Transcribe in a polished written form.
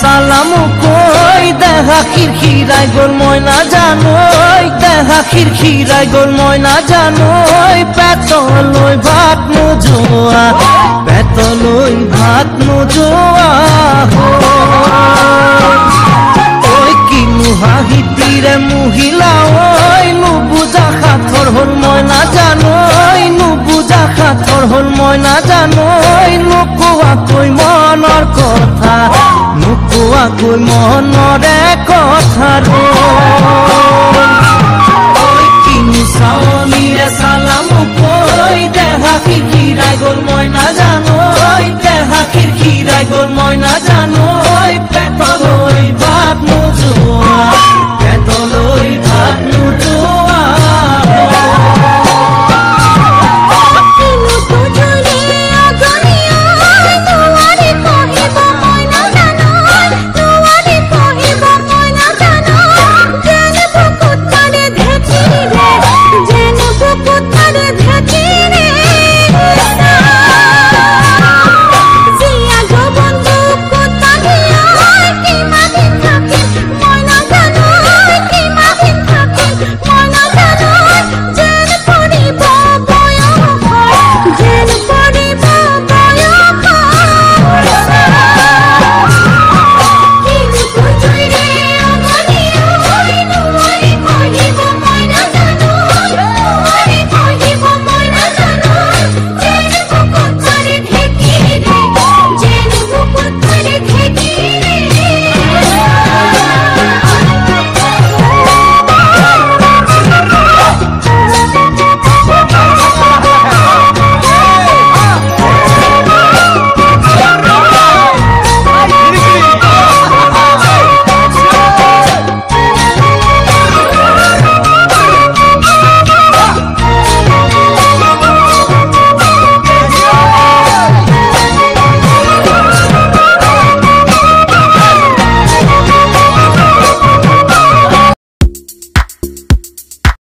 সালামু কই দেখা খিরখিরাই গোল ময়না জানোই দেখা খিরখিরাই গোল ময়না জানোই পেতলই ভাত নোজোয়া পেতলই ভাত নোজোয়া ওই কিনু হাহি পিরে মহিলা ওই নুবুজা খাথর হল ময়না জানোই নুবুজা খাথর হল ময়না জানোই নুকুয়া কই মনৰ কথা নুকুয়া কই মনৰে কথা ৰে